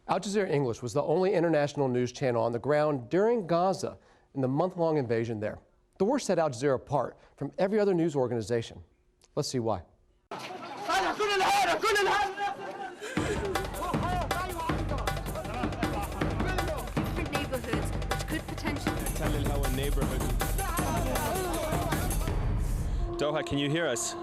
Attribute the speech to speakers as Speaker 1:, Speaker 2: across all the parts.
Speaker 1: Al Jazeera English was the only international news channel on the ground during Gaza in the month-long invasion there. The war set Al Jazeera apart from every other news organization. Let's see why.
Speaker 2: Different neighborhoods, which could potentially...
Speaker 3: neighborhood. Doha, can you hear us?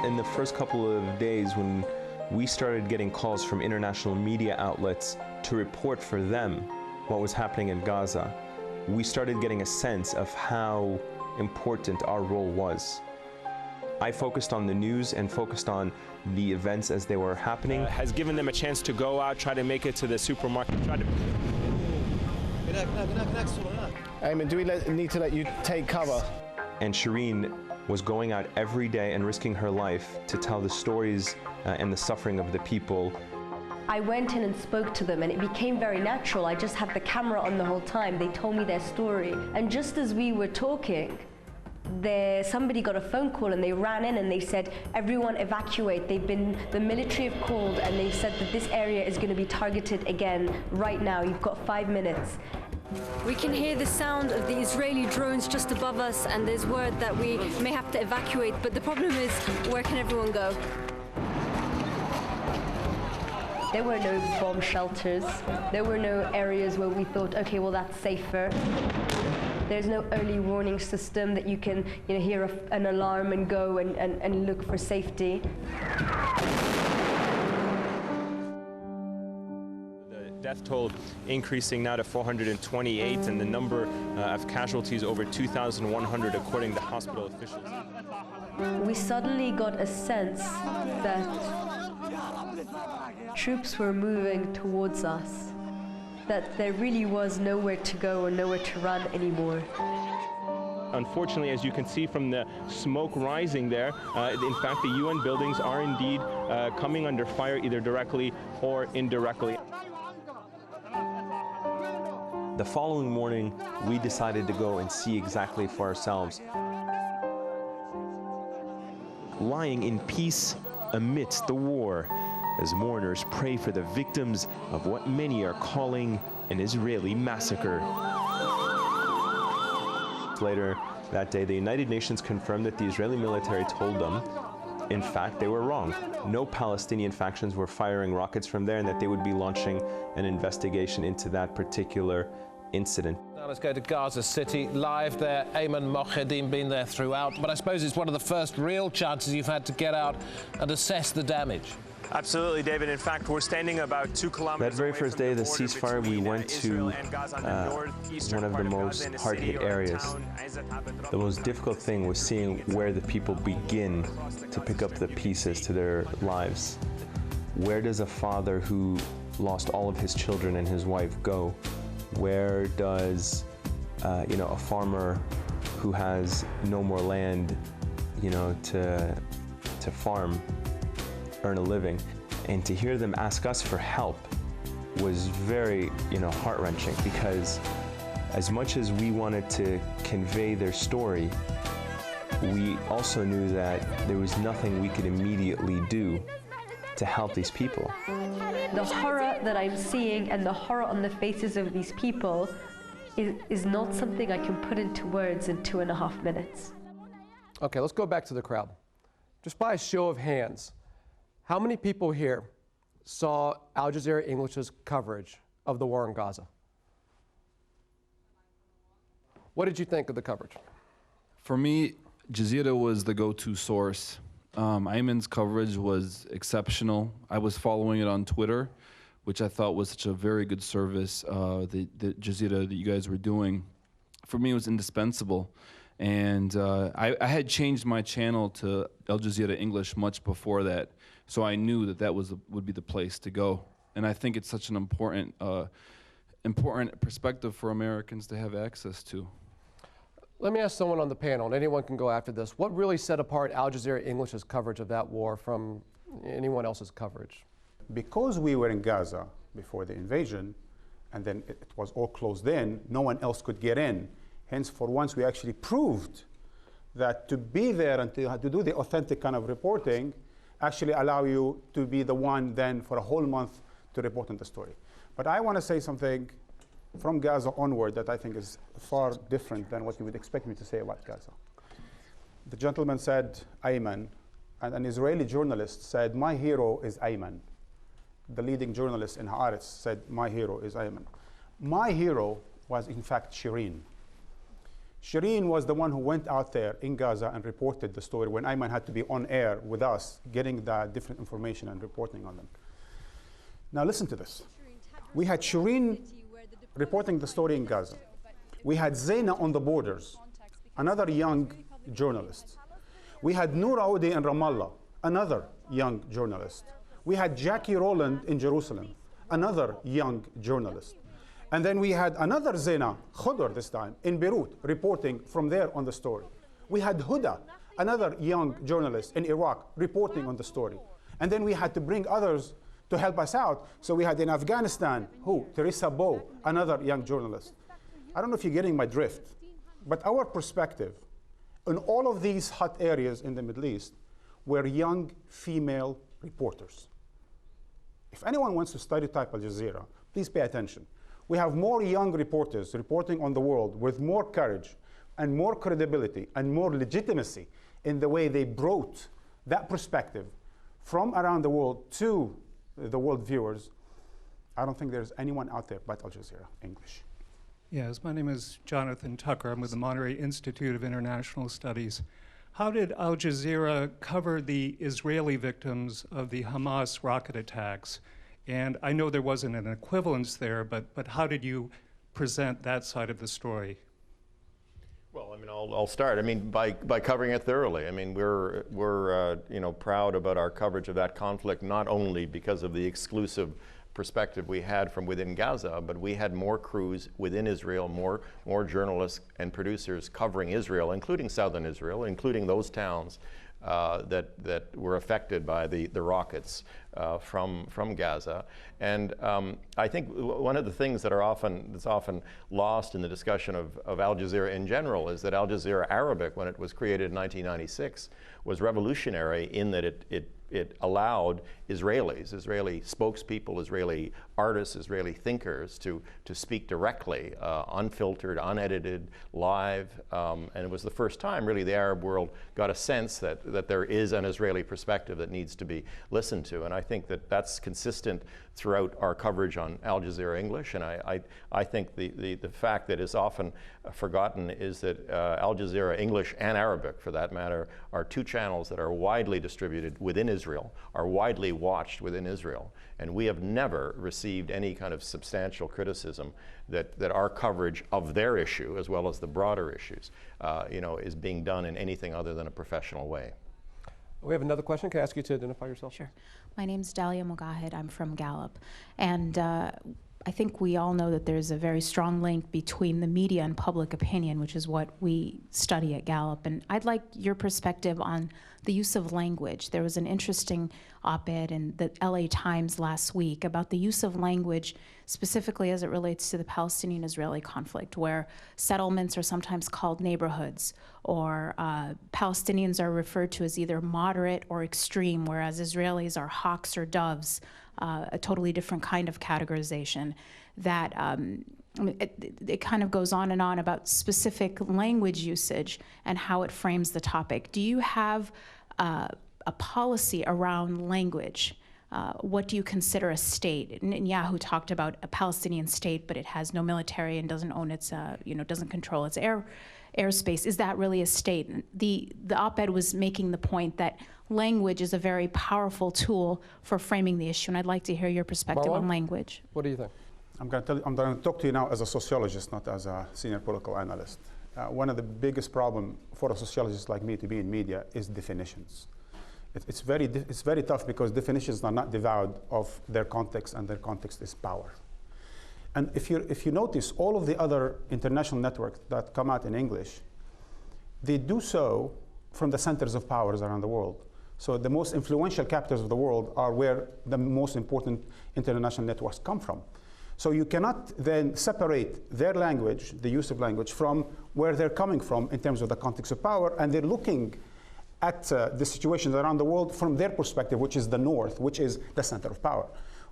Speaker 3: In the first couple of days when we started getting calls from international media outlets to report for them what was happening in Gaza, we started getting a sense of how important our role was. I focused on the news and focused on the events as they were happening. Has given them a chance to go out, try to make it to the supermarket, try to...
Speaker 4: Ayman, do we need to let you take cover?
Speaker 3: And Shireen was going out every day and risking her life to tell the stories and the suffering of the people.
Speaker 5: I went in and spoke to them and it became very natural. I just had the camera on the whole time. They told me their story. And just as we were talking, somebody got a phone call and they ran in and they said, everyone evacuate. The military have called and they said that this area is going to be targeted again right now. You've got 5 minutes.
Speaker 2: We can hear the sound of the Israeli drones just above us, and there's word that we may have to evacuate, but the problem is, where can everyone go?
Speaker 5: There were no bomb shelters. There were no areas where we thought, okay, well, that's safer. There's no early warning system that you can hear an alarm and go and look for safety.
Speaker 3: Death toll increasing now to 428, and the number of casualties over 2,100 according to hospital officials.
Speaker 5: We suddenly got a sense that troops were moving towards us, that there really was nowhere to go or nowhere to run anymore.
Speaker 3: Unfortunately, as you can see from the smoke rising there, in fact the UN buildings are indeed coming under fire either directly or indirectly. The following morning, we decided to go and see exactly for ourselves. Lying in peace amidst the war, as mourners pray for the victims of what many are calling an Israeli massacre. Later that day, the United Nations confirmed that the Israeli military told them, in fact, they were wrong. No Palestinian factions were firing rockets from there, and that they would be launching an investigation into that particular incident.
Speaker 6: Now let's go to Gaza City, live there. Ayman Mohyeddin been there throughout, but I suppose it's one of the first real chances you've had to get out and assess the damage.
Speaker 3: Absolutely, David. In fact, we're standing about 2 kilometers
Speaker 7: That very first day of the ceasefire, we went to one of the most hard-hit areas. The most difficult thing was seeing where the people begin to pick up the pieces to their lives. Where does a father who lost all of his children and his wife go? Where does a farmer who has no more land, to farm, earn a living? And to hear them ask us for help was very, heart-wrenching, because as much as we wanted to convey their story, we also knew that there was nothing we could immediately do to help these people.
Speaker 5: The horror that I'm seeing and the horror on the faces of these people is not something I can put into words in 2.5 minutes.
Speaker 1: Okay, let's go back to the crowd. Just by a show of hands, how many people here saw Al Jazeera English's coverage of the war in Gaza? What did you think of the coverage?
Speaker 8: For me, Jazeera was the go-to source. Ayman's coverage was exceptional. I was following it on Twitter, which I thought was such a very good service, the Jazeera that you guys were doing. For me, it was indispensable. And I had changed my channel to Al Jazeera English much before that, so I knew that would be the place to go. And I think it's such an important perspective for Americans to have access to.
Speaker 1: Let me ask someone on the panel, and anyone can go after this. What really set apart Al Jazeera English's coverage of that war from anyone else's coverage?
Speaker 9: Because we were in Gaza before the invasion, and then it was all closed in, no one else could get in. Hence, for once, we actually proved that to be there and to do the authentic kind of reporting actually allow you to be the one then for a whole month to report on the story. But I want to say something from Gaza onward that I think is far different than what you would expect me to say about Gaza. The gentleman said Ayman, and an Israeli journalist said, my hero is Ayman. The leading journalist in Haaretz said, my hero is Ayman. My hero was in fact Shireen. Shireen was the one who went out there in Gaza and reported the story when Ayman had to be on air with us, getting the different information and reporting on them. Now listen to this. We had Shireen reporting the story in Gaza. We had Zaina on the borders, another young journalist. We had Noor Aoudi in Ramallah, another young journalist. We had Jackie Rowland in Jerusalem, another young journalist. And then we had another Zaina, Khudr this time, in Beirut, reporting from there on the story. We had Huda, another young journalist in Iraq, reporting on the story. And then we had to bring others to help us out. So we had in Afghanistan, Teresa Bow, another young journalist. I don't know if you're getting my drift, but our perspective in all of these hot areas in the Middle East were young female reporters. If anyone wants to stereotype Al Jazeera, please pay attention. We have more young reporters reporting on the world with more courage and more credibility and more legitimacy in the way they brought that perspective from around the world to the world viewers. I don't think there's anyone out there but Al Jazeera English.
Speaker 10: Yes, my name is Jonathan Tucker. I'm with the Monterey Institute of International Studies. How did Al Jazeera cover the Israeli victims of the Hamas rocket attacks? And I know there wasn't an equivalence there, but how did you present that side of the story?
Speaker 11: Well, I mean, I'll start. I mean, by covering it thoroughly. I mean, we're proud about our coverage of that conflict, not only because of the exclusive perspective we had from within Gaza, but we had more crews within Israel, more journalists and producers covering Israel, including southern Israel, including those towns that were affected by the rockets from Gaza. And I think one of the things that's often lost in the discussion of Al Jazeera in general is that Al Jazeera Arabic, when it was created in 1996, was revolutionary in that it allowed Israelis, Israeli spokespeople, Israeli artists, Israeli thinkers to speak directly, unfiltered, unedited, live. And it was the first time really the Arab world got a sense that there is an Israeli perspective that needs to be listened to. And I think that that's consistent throughout our coverage on Al Jazeera English. And I think the fact that is often forgotten is that Al Jazeera English and Arabic, for that matter, are two channels that are widely distributed within Israel, are widely watched within Israel. And we have never received any kind of substantial criticism that our coverage of their issue, as well as the broader issues, is being done in anything other than a professional way.
Speaker 1: We have another question. Can I ask you to identify yourself?
Speaker 12: Sure. My name's Dalia Mogahed. I'm from Gallup. And I think we all know that there's a very strong link between the media and public opinion, which is what we study at Gallup. And I'd like your perspective on the use of language. There was an interesting op-ed in the LA Times last week about the use of language specifically as it relates to the Palestinian-Israeli conflict, where settlements are sometimes called neighborhoods, or Palestinians are referred to as either moderate or extreme, whereas Israelis are hawks or doves, a totally different kind of categorization. That it kind of goes on and on about specific language usage and how it frames the topic. Do you have a policy around language? What do you consider a state? Netanyahu talked about a Palestinian state, but it has no military and doesn't own its, doesn't control its airspace. Is that really a state? The op-ed was making the point that language is a very powerful tool for framing the issue, and I'd like to hear your perspective
Speaker 1: Marwan,
Speaker 12: on language.
Speaker 1: What do you think?
Speaker 9: I'm going to talk to you now as a sociologist, not as a senior political analyst. One of the biggest problems for a sociologist like me to be in media is definitions. It's very tough because definitions are not devoid of their context, and their context is power. And if you notice, all of the other international networks that come out in English, they do so from the centers of powers around the world. So the most influential capitals of the world are where the most important international networks come from. So you cannot then separate their language, the use of language, from where they're coming from in terms of the context of power, and they're looking at the situations around the world from their perspective, which is the north, which is the center of power.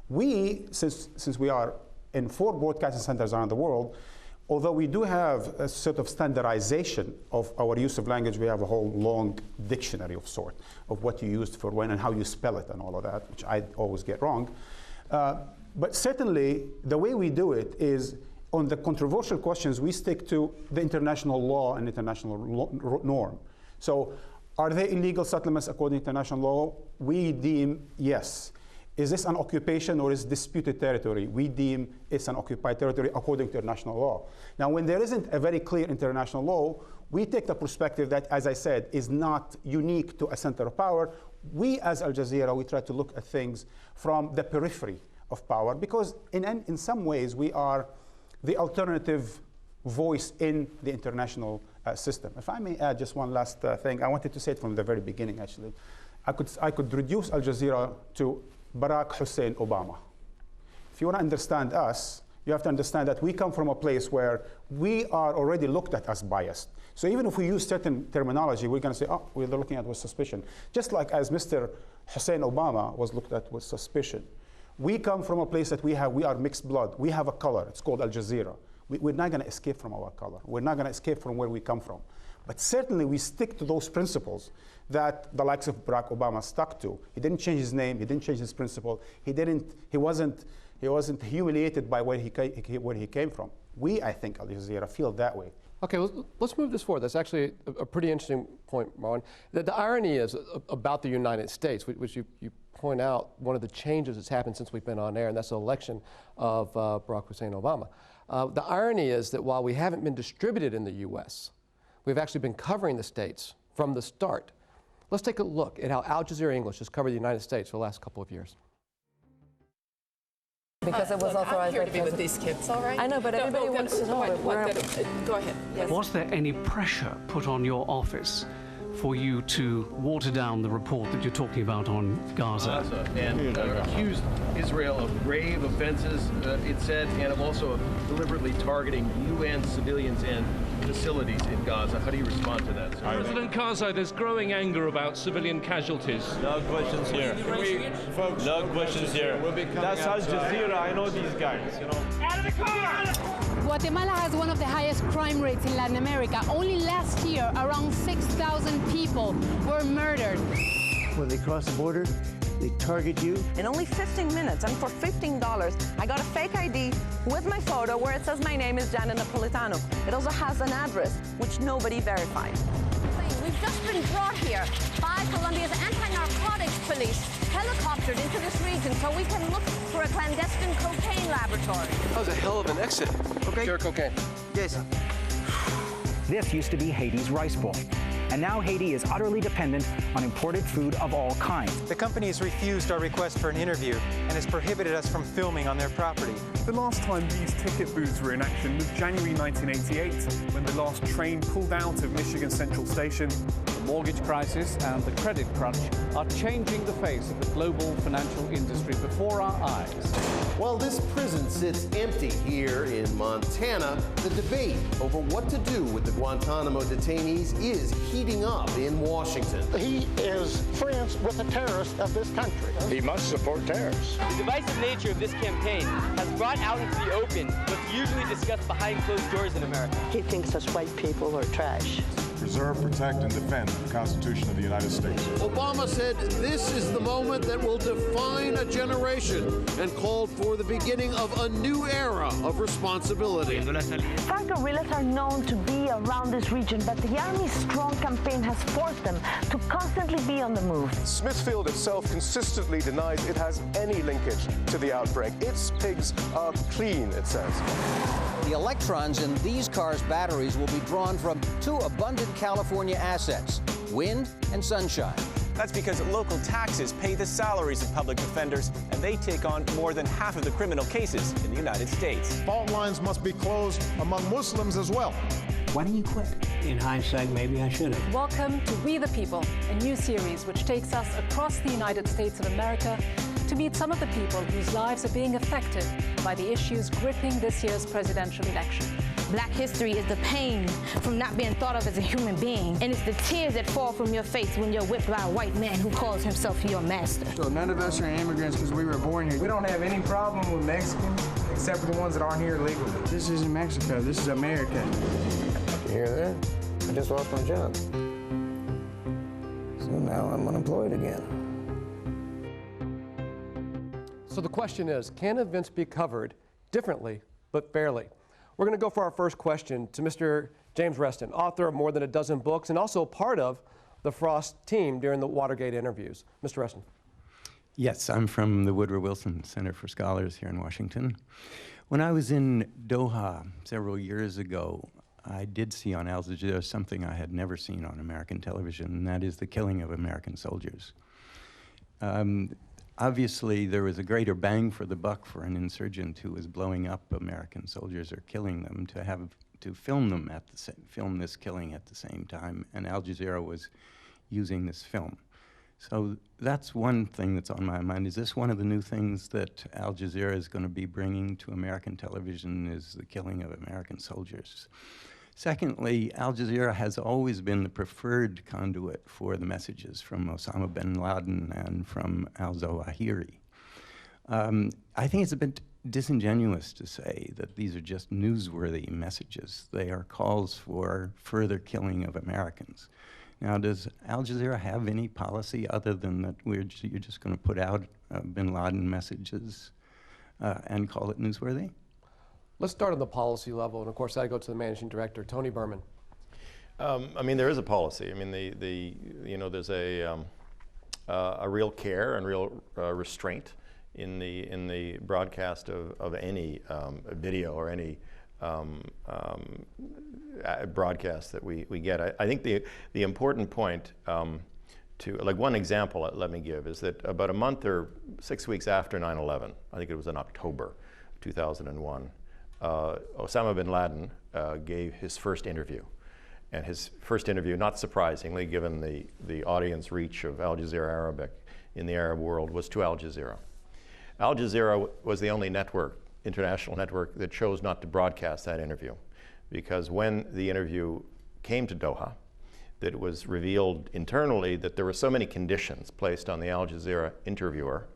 Speaker 9: We, since we are in 4 broadcasting centers around the world, although we do have a sort of standardization of our use of language, we have a whole long dictionary of sort of what you used for when and how you spell it and all of that, which I always get wrong. But certainly, the way we do it is, on the controversial questions, we stick to the international law and international norm. So, are they illegal settlements according to international law? We deem yes. Is this an occupation or is disputed territory? We deem it's an occupied territory according to international law. Now, when there isn't a very clear international law, we take the perspective that, as I said, is not unique to a center of power. We, as Al Jazeera, we try to look at things from the periphery of power, because in some ways we are the alternative voice in the international system. If I may add just one last thing, I wanted to say it from the very beginning, actually. I could reduce Al Jazeera to Barack Hussein Obama. If you want to understand us, you have to understand that we come from a place where we are already looked at as biased. So even if we use certain terminology, we're going to say, oh, we're looking at with suspicion. Just like as Mr. Hussein Obama was looked at with suspicion. We come from a place that we are mixed blood. We have a color. It's called Al Jazeera. We're not going to escape from our color. We're not going to escape from where we come from. But certainly we stick to those principles that the likes of Barack Obama stuck to. He didn't change his name. He didn't change his principle. He wasn't humiliated by where he came from. We, I think, Al Jazeera, feel that way.
Speaker 1: Okay, well, let's move this forward. That's actually a pretty interesting point, Marwan. The irony is about the United States, which you point out, one of the changes that's happened since we've been on air, and that's the election of Barack Hussein Obama. The irony is that while we haven't been distributed in the U.S., we've actually been covering the states from the start. Let's take a look at how Al Jazeera English has covered the United States for the last couple of years.
Speaker 13: Because it was authorized.
Speaker 14: I'm here to be with these kids, all right?
Speaker 13: I know, but everybody wants to know.
Speaker 14: Go ahead. Yes.
Speaker 15: Was there any pressure put on your office for you to water down the report that you're talking about on Gaza?
Speaker 16: And accused Israel of grave offenses, it said, and of also deliberately targeting UN civilians and facilities in Gaza. How do you respond to that, sir?
Speaker 17: President Karzai, there's growing anger about civilian casualties.
Speaker 18: No questions here.
Speaker 16: Folks,
Speaker 18: no questions here. That's Al Jazeera. I know these guys, you know.
Speaker 19: Out of the car! Guatemala has one of the highest crime rates in Latin America. Only last year, around 6,000 people were murdered.
Speaker 20: When they cross the border, they target you.
Speaker 21: In only 15 minutes, and for $15, I got a fake ID with my photo where it says my name is Janet Napolitano. It also has an address, which nobody verified.
Speaker 22: We've just been brought here by Colombia's anti-narcotics police, helicoptered into this region so we can look for a clandestine cocaine laboratory.
Speaker 1: That was a hell of an exit. Okay. Pure cocaine.
Speaker 20: Yes.
Speaker 23: This used to be Haiti's rice bowl. And now Haiti is utterly dependent on imported food of all kinds.
Speaker 24: The company has refused our request for an interview and has prohibited us from filming on their property.
Speaker 25: The last time these ticket booths were in action was January 1988, when the last train pulled out of Michigan Central Station.
Speaker 26: The mortgage crisis and the credit crunch are changing the face of the global financial industry before our eyes.
Speaker 27: While this prison sits empty here in Montana, the debate over what to do with the Guantanamo detainees is heating up in Washington.
Speaker 28: He is friends with the terrorists of this country.
Speaker 29: He must support terrorists.
Speaker 30: The divisive nature of this campaign has brought out into the open what's usually discussed behind closed doors in America.
Speaker 31: He thinks us white people are trash.
Speaker 29: Preserve, protect, and defend the Constitution of the United States.
Speaker 27: Obama said this is the moment that will define a generation and called for the beginning of a new era of responsibility.
Speaker 32: FARC guerrillas are known to be around this region, but the Army's strong campaign has forced them to constantly be on the move.
Speaker 33: Smithfield itself consistently denies it has any linkage to the outbreak. Its pigs are clean, it says.
Speaker 34: The electrons in these cars' batteries will be drawn from two abundant California assets, wind and sunshine.
Speaker 35: That's because local taxes pay the salaries of public defenders, and they take on more than half of the criminal cases in the United States.
Speaker 29: Fault lines must be closed among Muslims as well.
Speaker 31: Why don't you quit? In hindsight, maybe I should have.
Speaker 36: Welcome to We the People, a new series which takes us across the United States of America to
Speaker 2: to meet some of the people whose lives are being affected by the issues gripping this year's presidential election.
Speaker 22: Black history is the pain from not being thought of as a human being. And it's the tears that fall from your face when you're whipped by a white man who calls himself your master.
Speaker 3: So none of us are immigrants because we were born here. We don't have any problem with Mexicans except for the ones that aren't here legally. This isn't Mexico, this is America.
Speaker 4: You hear that? I just lost my job. So now I'm unemployed again.
Speaker 1: So the question is, can events be covered differently but fairly? We're going to go for our first question to Mr. James Reston, author of more than a dozen books and also part of the Frost team during the Watergate interviews. Mr. Reston.
Speaker 5: Yes, I'm from the Woodrow Wilson Center for Scholars here in Washington. When I was in Doha several years ago, I did see on Al Jazeera something I had never seen on American television, and that is the killing of American soldiers. Obviously, there was a greater bang for the buck for an insurgent who was blowing up American soldiers or killing them to film them film this killing at the same time, and Al Jazeera was using this film. So that's one thing that's on my mind. Is this one of the new things that Al Jazeera is going to be bringing to American television, is the killing of American soldiers? Secondly, Al Jazeera has always been the preferred conduit for the messages from Osama bin Laden and from al-Zawahiri. I think it's a bit disingenuous to say that these are just newsworthy messages. They are calls for further killing of Americans. Now, does Al Jazeera have any policy other than that you're just going to put out bin Laden messages and call it newsworthy?
Speaker 1: Let's start on the policy level, and of course I go to the managing director, Tony Burman.
Speaker 6: I mean, there is a policy. I mean, there's a real care and real restraint in the broadcast of any video or any broadcast that we get. I think the important point like one example let me give is that about a month or 6 weeks after 9/11, I think it was in October 2001, Osama bin Laden gave his first interview. And his first interview, not surprisingly, given the audience reach of Al Jazeera Arabic in the Arab world, was to Al Jazeera. Al Jazeera was the only network, international network, that chose not to broadcast that interview. Because when the interview came to Doha, that it was revealed internally that there were so many conditions placed on the Al Jazeera interviewer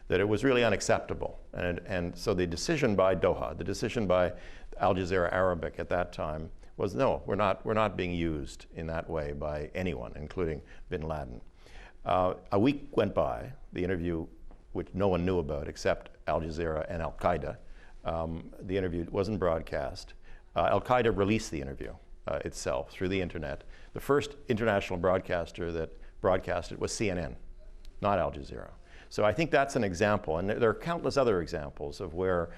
Speaker 6: that it was really unacceptable. And so the decision by Doha, the decision by Al Jazeera Arabic at that time was, no, we're not being used in that way by anyone, including bin Laden. A week went by, the interview, which no one knew about except Al Jazeera and Al-Qaeda, the interview wasn't broadcast. Al-Qaeda released the interview itself through the internet. The first international broadcaster that broadcast it was CNN, not Al Jazeera. So I think that's an example, and there are countless other examples of where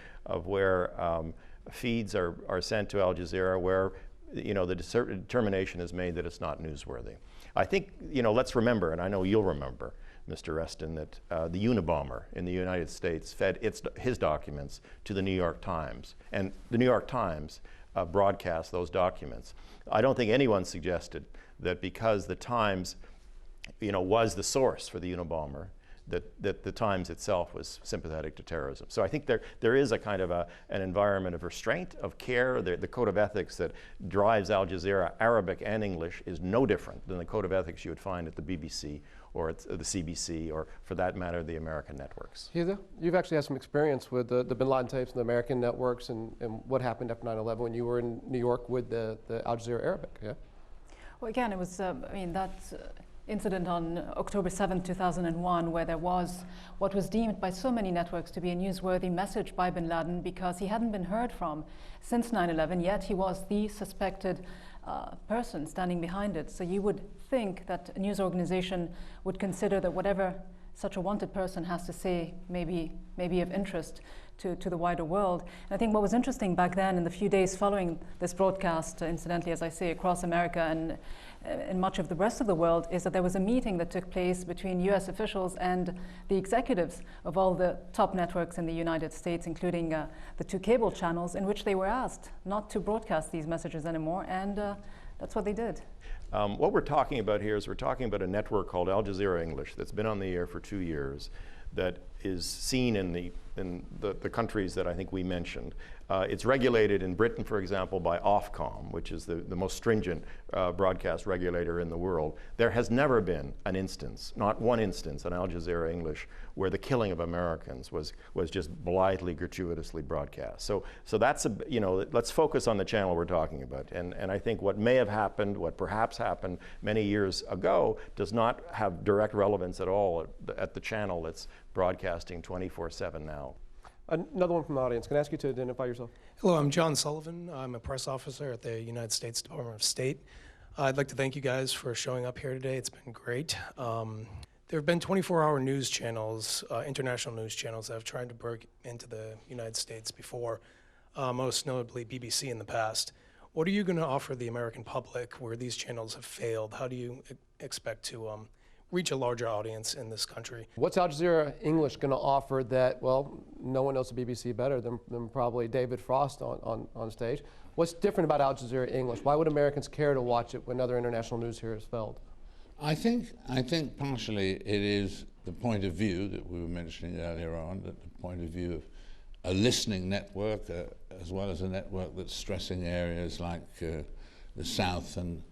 Speaker 6: feeds are sent to Al Jazeera where the determination is made that it's not newsworthy. I think let's remember, and I know you'll remember, Mr. Reston, that the Unabomber in the United States fed his documents to the New York Times, and the New York Times broadcast those documents. I don't think anyone suggested that because the Times was the source for the Unabomber, that the Times itself was sympathetic to terrorism. So I think there is a kind of an environment of restraint, of care. The code of ethics that drives Al Jazeera Arabic and English is no different than the code of ethics you would find at the BBC or at the CBC or, for that matter, the American networks.
Speaker 1: Ghida, you've actually had some experience with the bin Laden tapes and the American networks and what happened after 9/11 when you were in New York with the Al Jazeera Arabic, yeah?
Speaker 2: Well, again, it was, that incident on October 7, 2001, where there was what was deemed by so many networks to be a newsworthy message by bin Laden because he hadn't been heard from since 9/11, yet he was the suspected person standing behind it. So you would think that a news organization would consider that whatever such a wanted person has to say may be of interest to the wider world. And I think what was interesting back then in the few days following this broadcast, incidentally, as I say, across America and in much of the rest of the world, is that there was a meeting that took place between US officials and the executives of all the top networks in the United States, including the 2 cable channels, in which they were asked not to broadcast these messages anymore, and that's what they did.
Speaker 6: What we're talking about here is we're talking about a network called Al Jazeera English that's been on the air for 2 years, that is seen in the countries that I think we mentioned. It's regulated in Britain, for example, by Ofcom, which is the most stringent broadcast regulator in the world. There has never been an instance, not one instance, on Al Jazeera English where the killing of Americans was just blithely, gratuitously broadcast. So that's let's focus on the channel we're talking about. And I think what may have happened, what perhaps happened many years ago, does not have direct relevance at all at the channel that's broadcasting 24/7 now.
Speaker 1: Another one from the audience. Can I ask you to identify yourself?
Speaker 7: Hello, I'm John Sullivan. I'm a press officer at the United States Department of State. I'd like to thank you guys for showing up here today. It's been great. There have been 24-hour news channels, international news channels, that have tried to break into the United States before, most notably BBC in the past. What are you going to offer the American public where these channels have failed? How do you expect to reach a larger audience in this country?
Speaker 1: What's Al Jazeera English going to offer that, well, no one knows the BBC better than probably David Frost on stage? What's different about Al Jazeera English? Why would Americans care to watch it when other international news here has failed?
Speaker 8: I think partially it is the point of view that we were mentioning earlier on, that the point of view of a listening network, as well as a network that's stressing areas like the South and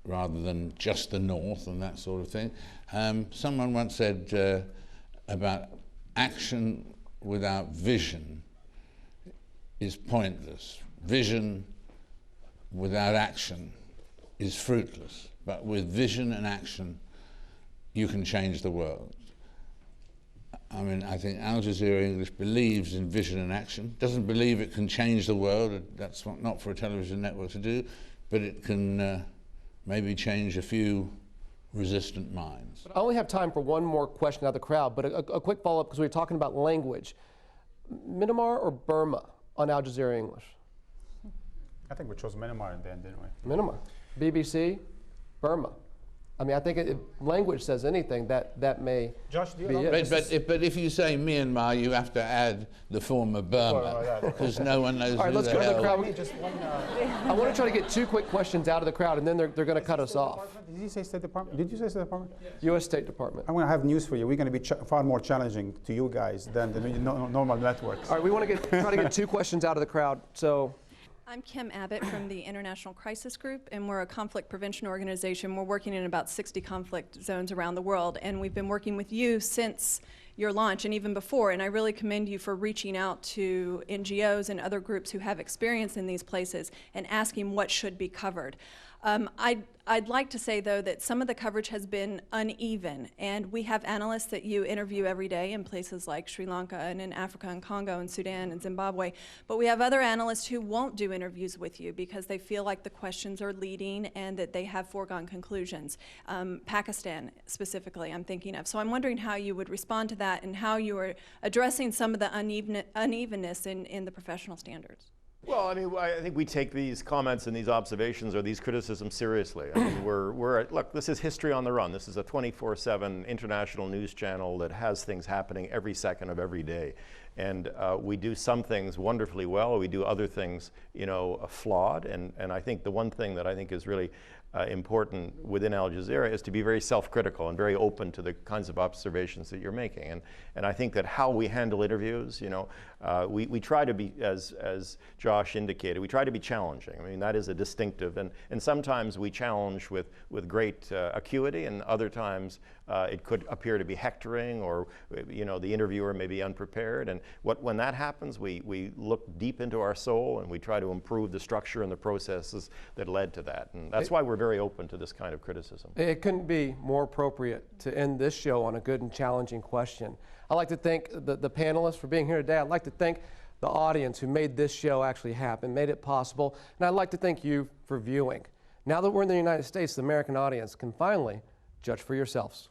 Speaker 8: rather than just the North and that sort of thing. Someone once said about action without vision is pointless. Vision without action is fruitless. But with vision and action, you can change the world. I mean, I think Al Jazeera English believes in vision and action, doesn't believe it can change the world. That's not for a television network to do, but it can maybe change a few resistant minds.
Speaker 1: I only have time for one more question out of the crowd, but a quick follow-up, because we were talking about language. Myanmar or Burma on Al Jazeera English?
Speaker 9: I think we chose Myanmar in the end, didn't we?
Speaker 1: Myanmar. BBC, Burma. I mean, I think if language says anything, that may
Speaker 9: Josh, do you
Speaker 1: be it.
Speaker 8: But if you say Myanmar, you have to add the former Burma, because no one knows.
Speaker 1: All right, let's go to the crowd. I want to try to get two quick questions out of the crowd, and then they're going to cut us off.
Speaker 9: Did you say State Department? Did you say State Department?
Speaker 1: Yes. U.S. State Department.
Speaker 9: I'm going to have news for you. We're going to be far more challenging to you guys than the normal networks.
Speaker 1: All right, we want to try to get two questions out of the crowd. So.
Speaker 10: I'm Kim Abbott from the International Crisis Group, and we're a conflict prevention organization. We're working in about 60 conflict zones around the world, and we've been working with you since your launch and even before, and I really commend you for reaching out to NGOs and other groups who have experience in these places and asking what should be covered. I'd like to say, though, that some of the coverage has been uneven, and we have analysts that you interview every day in places like Sri Lanka and in Africa and Congo and Sudan and Zimbabwe, but we have other analysts who won't do interviews with you because they feel like the questions are leading and that they have foregone conclusions. Pakistan, specifically, I'm thinking of. So I'm wondering how you would respond to that and how you are addressing some of the unevenness in the professional standards.
Speaker 6: Well, I mean, I think we take these comments and these observations or these criticisms seriously. I mean, look, this is history on the run. This is a 24/7 international news channel that has things happening every second of every day. And we do some things wonderfully well. We do other things, flawed. And I think the one thing that I think is really important within Al Jazeera is to be very self-critical and very open to the kinds of observations that you're making. And I think that how we handle interviews, we try to be, as Josh indicated, we try to be challenging. I mean, that is a distinctive. And sometimes we challenge with great acuity, and other times it could appear to be hectoring, or the interviewer may be unprepared. And when that happens, we look deep into our soul and we try to improve the structure and the processes that led to that. And that's why we're very open to this kind of criticism.
Speaker 1: It couldn't be more appropriate to end this show on a good and challenging question. I'd like to thank the panelists for being here today. I'd like to thank the audience who made this show actually happen, made it possible. And I'd like to thank you for viewing. Now that we're in the United States, the American audience can finally judge for yourselves.